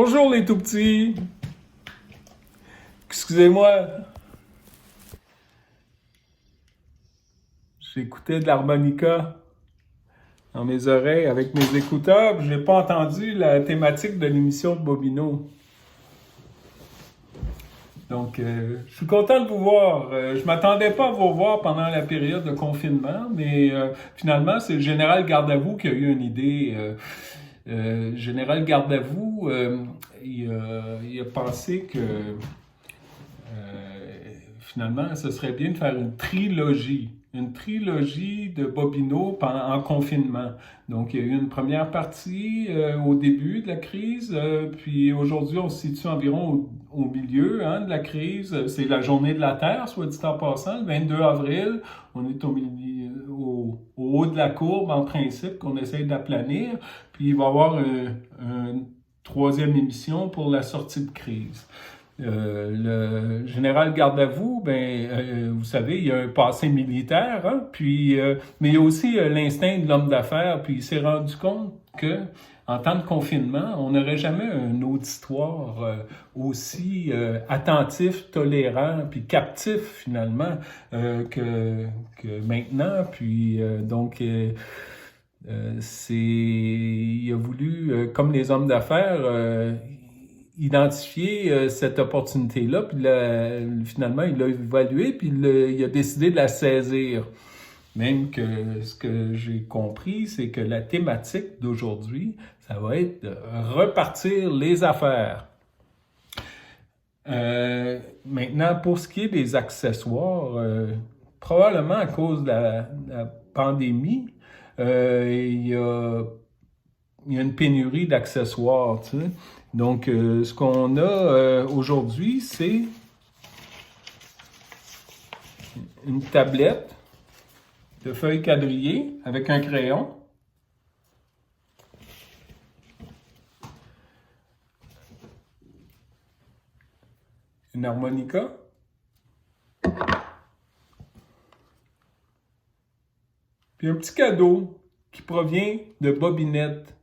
Bonjour les tout petits. Excusez-moi. J'écoutais de l'harmonica dans mes oreilles avec mes écouteurs, puis j'ai pas entendu la thématique de l'émission de Bobino. Donc, je suis content de vous voir. Je m'attendais pas à vous voir pendant la période de confinement, mais finalement, c'est le général Garde-à-vous qui a eu une idée. Général Garde-à-vous, il a pensé que finalement, ce serait bien de faire une trilogie de Bobino en confinement. Donc, il y a eu une première partie au début de la crise, puis aujourd'hui, on se situe environ au milieu de la crise. C'est la journée de la Terre, soit dit en passant, le 22 avril. On est au haut de la courbe, en principe, qu'on essaye d'aplanir. Puis, il va y avoir une troisième émission pour la sortie de crise. Le général Garde-à-vous, vous savez, il a un passé militaire, puis, mais il y a aussi l'instinct de l'homme d'affaires, puis il s'est rendu compte que en temps de confinement, on n'aurait jamais un auditoire aussi attentif, tolérant, puis captif finalement que maintenant. Puis il a voulu, comme les hommes d'affaires, identifier cette opportunité-là, puis finalement, il l'a évaluée, puis il a décidé de la saisir. Même que ce que j'ai compris, c'est que la thématique d'aujourd'hui, ça va être de repartir les affaires. Maintenant, pour ce qui est des accessoires, probablement à cause de la pandémie, il y a une pénurie d'accessoires, tu sais. Donc, ce qu'on a aujourd'hui, c'est une tablette de feuilles quadrillées avec un crayon. Une harmonica. Puis un petit cadeau qui provient de Bobinette,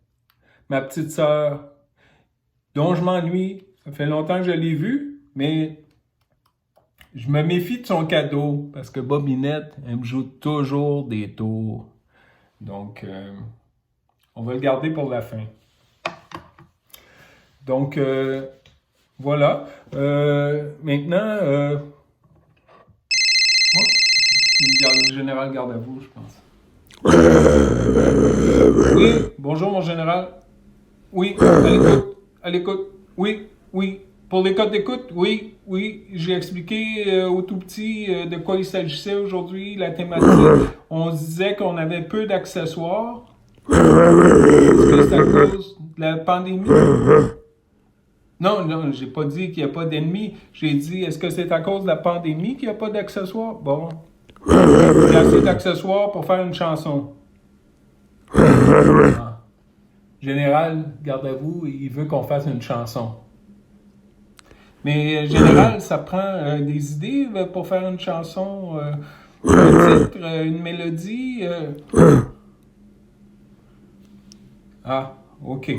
ma petite sœur, dont je m'ennuie. Ça fait longtemps que je l'ai vue, mais je me méfie de son cadeau parce que Bobinette, elle me joue toujours des tours. Donc, on va le garder pour la fin. Donc, voilà. Maintenant, le général Garde-à-vous, je pense. Oui, bonjour mon général. Oui, à l'écoute. Oui. Pour les codes d'écoute, oui. J'ai expliqué au tout petit de quoi il s'agissait aujourd'hui, la thématique. On se disait qu'on avait peu d'accessoires. Est-ce que c'est à cause de la pandémie? Non, j'ai pas dit qu'il n'y a pas d'ennemis. J'ai dit, est-ce que c'est à cause de la pandémie qu'il n'y a pas d'accessoires? Bon. Il y a assez d'accessoires pour faire une chanson. Ah. Général, Garde-à-vous, il veut qu'on fasse une chanson. Mais Général, ça prend des idées pour faire une chanson, un titre, une mélodie. Ah, OK.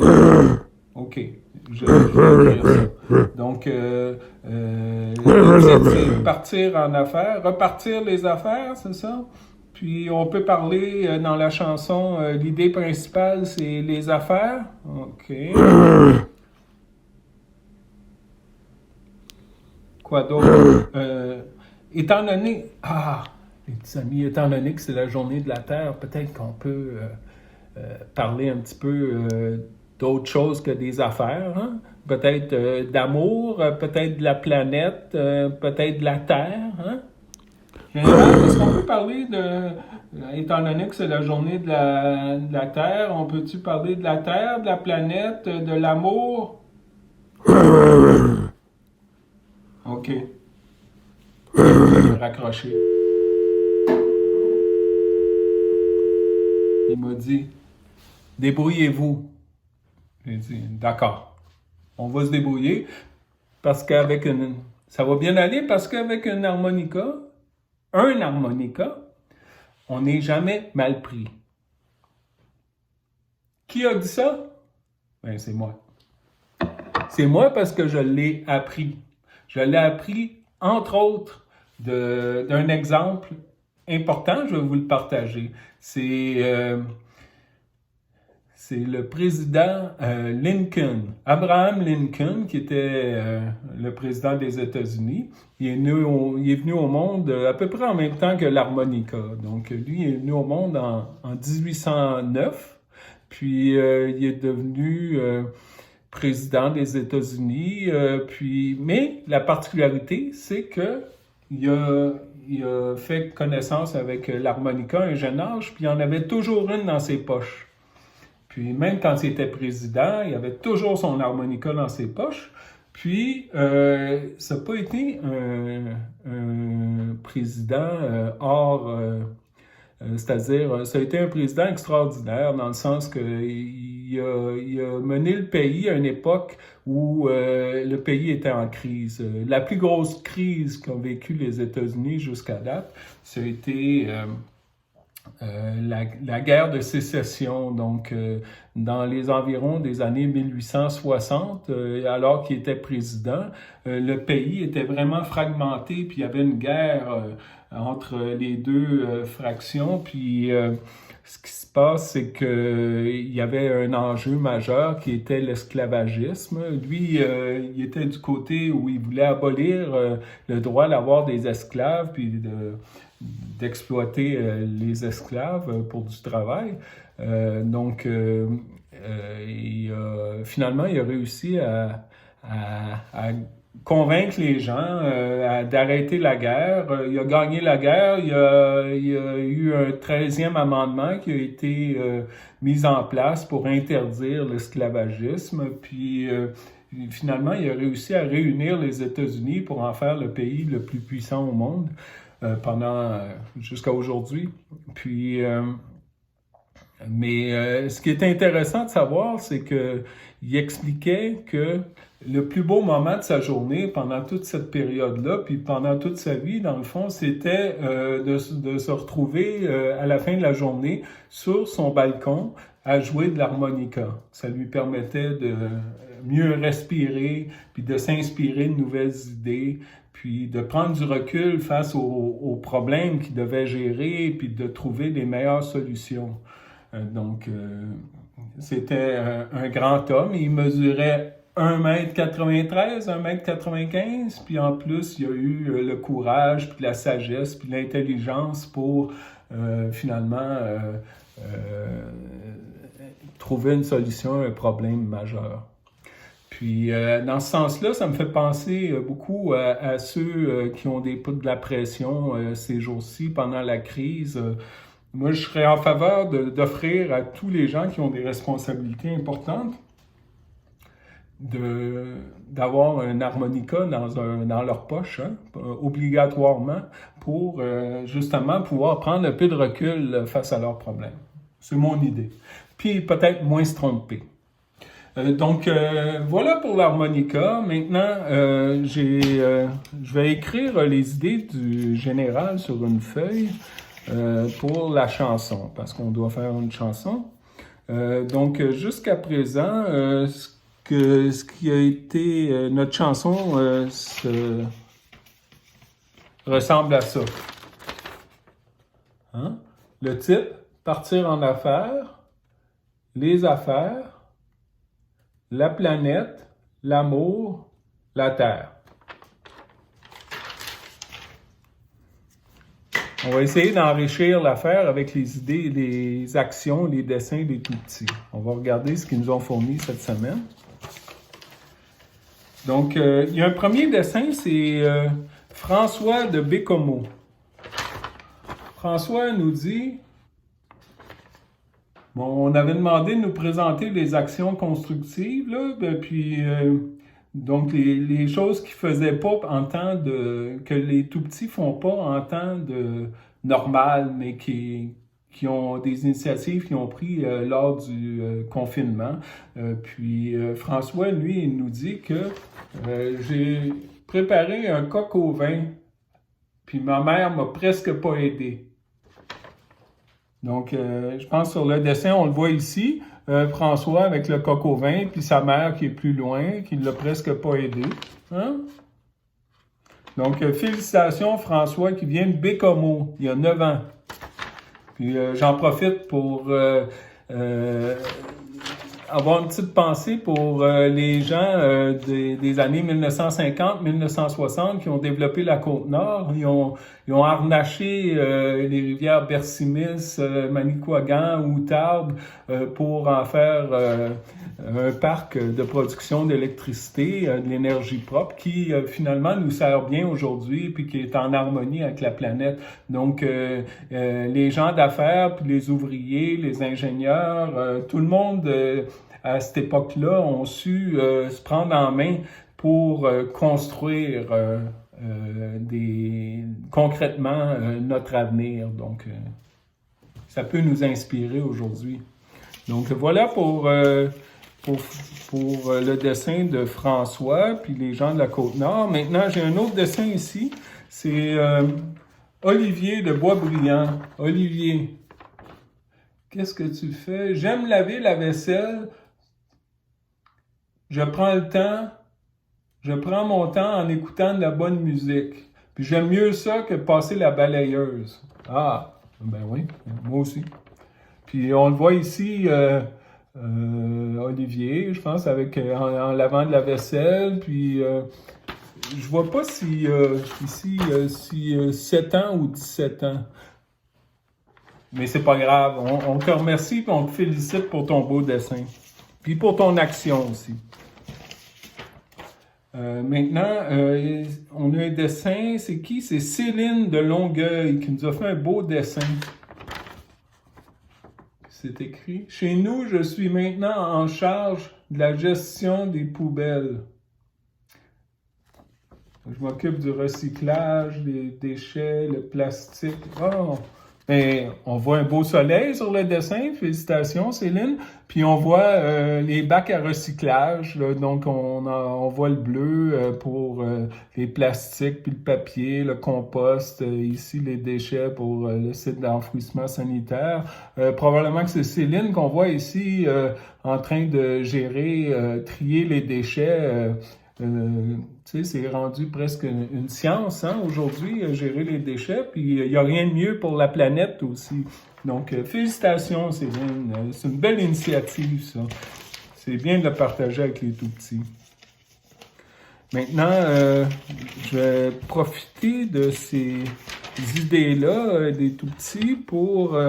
Je vais dire ça. Donc, le titre, c'est partir en affaires, repartir les affaires, c'est ça? Puis, on peut parler dans la chanson, l'idée principale, c'est les affaires. OK. Quoi d'autre? Étant donné... les petits amis, étant donné que c'est la journée de la Terre, peut-être qu'on peut parler un petit peu d'autre chose que des affaires. Hein? Peut-être d'amour, peut-être de la planète, peut-être de la Terre. Hein? Général, est-ce qu'on peut parler étant donné que c'est la journée de la Terre, on peut-tu parler de la Terre, de la planète, de l'amour? OK. Je vais raccrocher. Il m'a dit, débrouillez-vous. J'ai dit, d'accord. On va se débrouiller parce qu'avec ça va bien aller parce qu'avec un harmonica, on n'est jamais mal pris. Qui a dit ça? Ben, c'est moi. C'est moi parce que je l'ai appris. Je l'ai appris, entre autres, d'un exemple important, je vais vous le partager. C'est le président Lincoln, Abraham Lincoln, qui était le président des États-Unis. Il est venu au monde à peu près en même temps que l'harmonica. Donc, lui, il est venu au monde en 1809, puis il est devenu président des États-Unis. Mais la particularité, c'est que il a fait connaissance avec l'harmonica à un jeune âge, puis il en avait toujours une dans ses poches. Puis même quand il était président, il avait toujours son harmonica dans ses poches. Puis, ça n'a pas été un président c'est-à-dire, ça a été un président extraordinaire dans le sens qu'il a mené le pays à une époque où le pays était en crise. La plus grosse crise qu'ont vécu les États-Unis jusqu'à date, ça a été la guerre de sécession, donc dans les environs des années 1860, alors qu'il était président, le pays était vraiment fragmenté, puis il y avait une guerre entre les deux fractions, puis ce qui se passe, c'est qu'il y avait un enjeu majeur qui était l'esclavagisme. Lui, il était du côté où il voulait abolir le droit d'avoir des esclaves, puis d'exploiter les esclaves pour du travail. Finalement, il a réussi à convaincre les gens d'arrêter la guerre. Il a gagné la guerre. Il y a eu un 13e amendement qui a été mis en place pour interdire l'esclavagisme. Puis finalement, il a réussi à réunir les États-Unis pour en faire le pays le plus puissant au monde jusqu'à aujourd'hui. Puis ce qui est intéressant de savoir, c'est qu'il expliquait que le plus beau moment de sa journée pendant toute cette période-là, puis pendant toute sa vie, dans le fond, c'était de se retrouver à la fin de la journée sur son balcon à jouer de l'harmonica. Ça lui permettait de mieux respirer, puis de s'inspirer de nouvelles idées, puis de prendre du recul face aux problèmes qu'il devait gérer, puis de trouver les meilleures solutions. C'était un grand homme. Il mesurait 1,93 m, 1,95 m, puis en plus, il a eu le courage, puis la sagesse, puis l'intelligence pour finalement trouver une solution à un problème majeur. Puis, dans ce sens-là, ça me fait penser beaucoup à ceux qui ont de la pression ces jours-ci pendant la crise. Moi, je serais en faveur d'offrir à tous les gens qui ont des responsabilités importantes d'avoir un harmonica dans leur poche, obligatoirement, pour justement pouvoir prendre un peu de recul face à leurs problèmes. C'est mon idée. Puis peut-être moins se tromper. Voilà pour l'harmonica. Maintenant, je vais écrire les idées du général sur une feuille pour la chanson, parce qu'on doit faire une chanson. Jusqu'à présent, ce qui a été notre chanson ressemble à ça. Hein? Le titre, Partir en affaires, les affaires, la planète, l'amour, la terre. On va essayer d'enrichir l'affaire avec les idées, les actions, les dessins des tout-petits. On va regarder ce qu'ils nous ont fourni cette semaine. Donc, il y a un premier dessin, c'est François de Bécomo. François nous dit... Bon, on avait demandé de nous présenter les actions constructives, là, puis donc les choses qu'ils faisaient pas en temps que les tout-petits font pas en temps normal, mais qui ont des initiatives qu'ils ont prises lors du confinement. François, lui, il nous dit que j'ai préparé un coq au vin, puis ma mère m'a presque pas aidé. Donc, je pense sur le dessin, on le voit ici. François, avec le coq au vin, puis sa mère qui est plus loin, qui ne l'a presque pas aidé. Hein? Donc, félicitations François qui vient de Bécomo, il y a 9 ans. Puis j'en profite pour avoir une petite pensée pour les gens des années 1950-1960 qui ont développé la Côte-Nord. Ils ont harnaché les rivières Bercimis, Manicouagan, Outarde pour en faire un parc de production d'électricité, de l'énergie propre qui finalement nous sert bien aujourd'hui puis qui est en harmonie avec la planète. Donc, les gens d'affaires, puis les ouvriers, les ingénieurs, tout le monde à cette époque-là ont su se prendre en main pour construire concrètement notre avenir. Donc, ça peut nous inspirer aujourd'hui. Donc, voilà pour le dessin de François, puis les gens de la Côte-Nord. Maintenant, j'ai un autre dessin ici. C'est Olivier de Boisbriand. Olivier, qu'est-ce que tu fais? J'aime laver la vaisselle. Je prends mon temps en écoutant de la bonne musique. Puis j'aime mieux ça que passer la balayeuse. Ah, ben oui, moi aussi. Puis on le voit ici, Olivier, je pense, en lavant de la vaisselle. Puis je vois pas si 7 ans ou 17 ans. Mais c'est pas grave. On te remercie et on te félicite pour ton beau dessin. Puis pour ton action aussi. Maintenant, on a un dessin. C'est qui? C'est Céline de Longueuil qui nous a fait un beau dessin. C'est écrit. Chez nous, je suis maintenant en charge de la gestion des poubelles. Je m'occupe du recyclage, des déchets, le plastique. Oh! Ben, on voit un beau soleil sur le dessin. Félicitations, Céline. Puis on voit les bacs à recyclage. Là. Donc, on voit le bleu pour les plastiques, puis le papier, le compost. Ici, les déchets pour le site d'enfouissement sanitaire. Probablement que c'est Céline qu'on voit ici en train de gérer, trier les déchets. C'est rendu presque une science aujourd'hui, gérer les déchets, puis il n'y a rien de mieux pour la planète aussi. Donc, félicitations, Céline. C'est une belle initiative, ça. C'est bien de le partager avec les tout-petits. Maintenant, je vais profiter de ces idées-là des tout-petits pour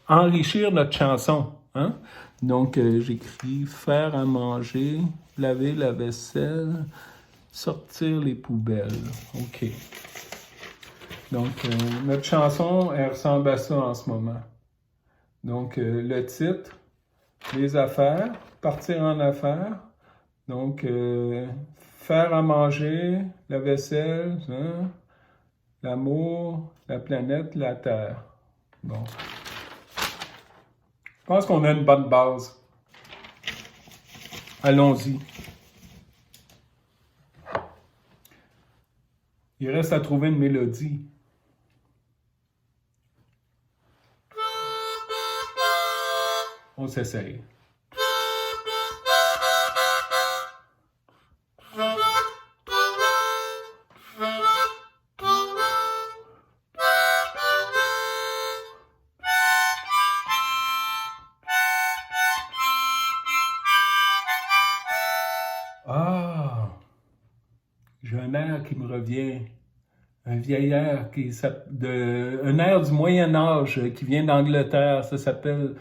enrichir notre chanson. Hein? Donc, j'écris « faire à manger », laver la vaisselle, sortir les poubelles. OK. Donc, notre chanson, elle ressemble à ça en ce moment. Donc, le titre, les affaires, partir en affaires. Donc, faire à manger, la vaisselle, hein, l'amour, la planète, la terre. Bon. Je pense qu'on a une bonne base. Allons-y. Il reste à trouver une mélodie. On s'essaye. Ah! J'ai un air qui me revient. Un vieil air un air du Moyen Âge qui vient d'Angleterre. Ça s'appelle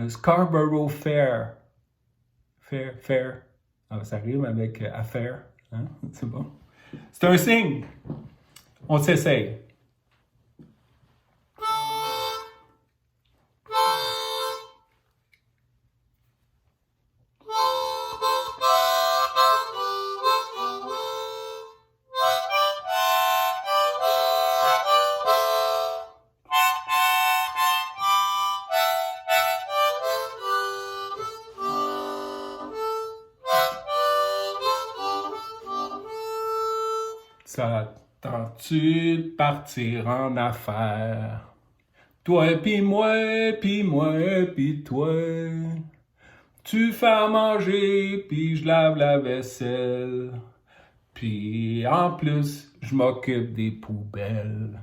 Scarborough Fair. Fair. Ah, ça rime avec affaire. Hein? C'est bon. C'est un signe. On s'essaye. Ça tente-tu de partir en affaires? Toi, puis moi, puis toi. Tu fais à manger, puis je lave la vaisselle. Puis en plus, je m'occupe des poubelles.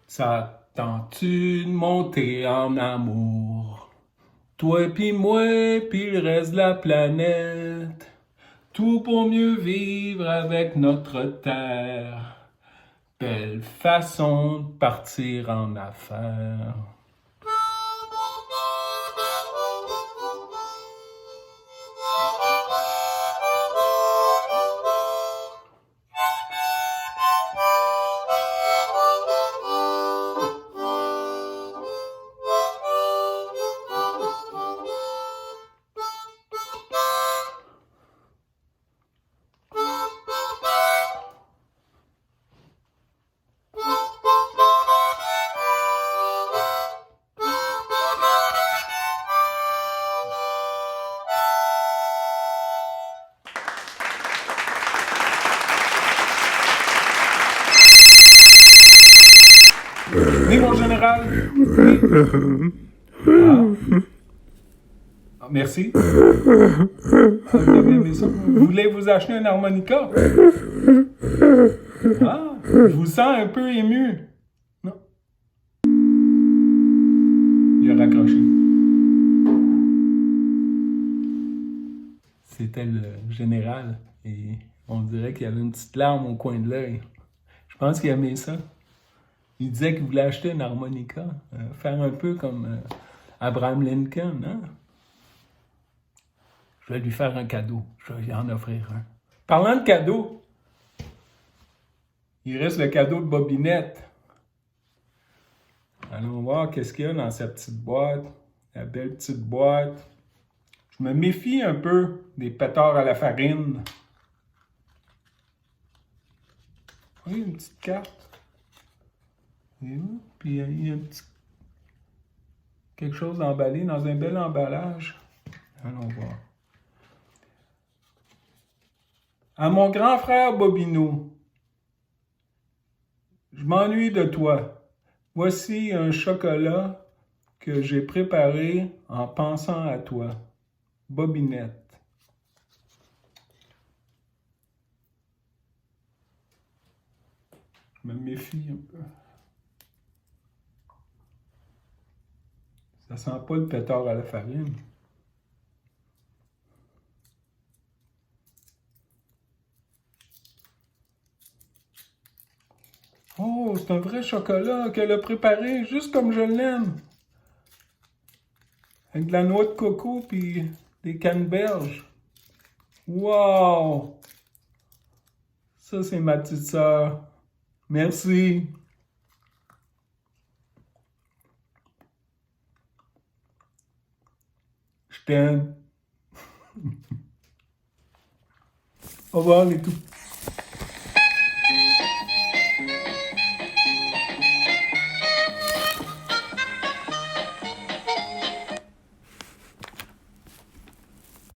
Ça tente-tu de monter en amour? Toi pis moi pis le reste de la planète. Tout pour mieux vivre avec notre terre. Belle façon de partir en affaires. Oui, mon général. Ah, merci. Ah, vous avez aimé ça? Vous voulez vous acheter un harmonica? Ah, je vous sens un peu ému. Non. Il a raccroché. C'était le général et on dirait qu'il y avait une petite larme au coin de l'œil. Je pense qu'il aimait ça. Il disait qu'il voulait acheter une harmonica, faire un peu comme Abraham Lincoln. Hein? Je vais lui faire un cadeau. Je vais lui en offrir un. Parlant de cadeau, il reste le cadeau de Bobinette. Allons voir qu'est-ce qu'il y a dans sa petite boîte. La belle petite boîte. Je me méfie un peu des pétards à la farine. Oui, une petite carte. Et puis il y a quelque chose emballé dans un bel emballage. Allons voir. À mon grand frère Bobino, je m'ennuie de toi. Voici un chocolat que j'ai préparé en pensant à toi. Bobinette. Je me méfie un peu. Ça sent pas le pétard à la farine. Oh, c'est un vrai chocolat qu'elle a préparé juste comme je l'aime. Avec de la noix de coco puis des canneberges. Wow! Ça, c'est ma petite sœur. Merci. Je t'aime. Au revoir les tout.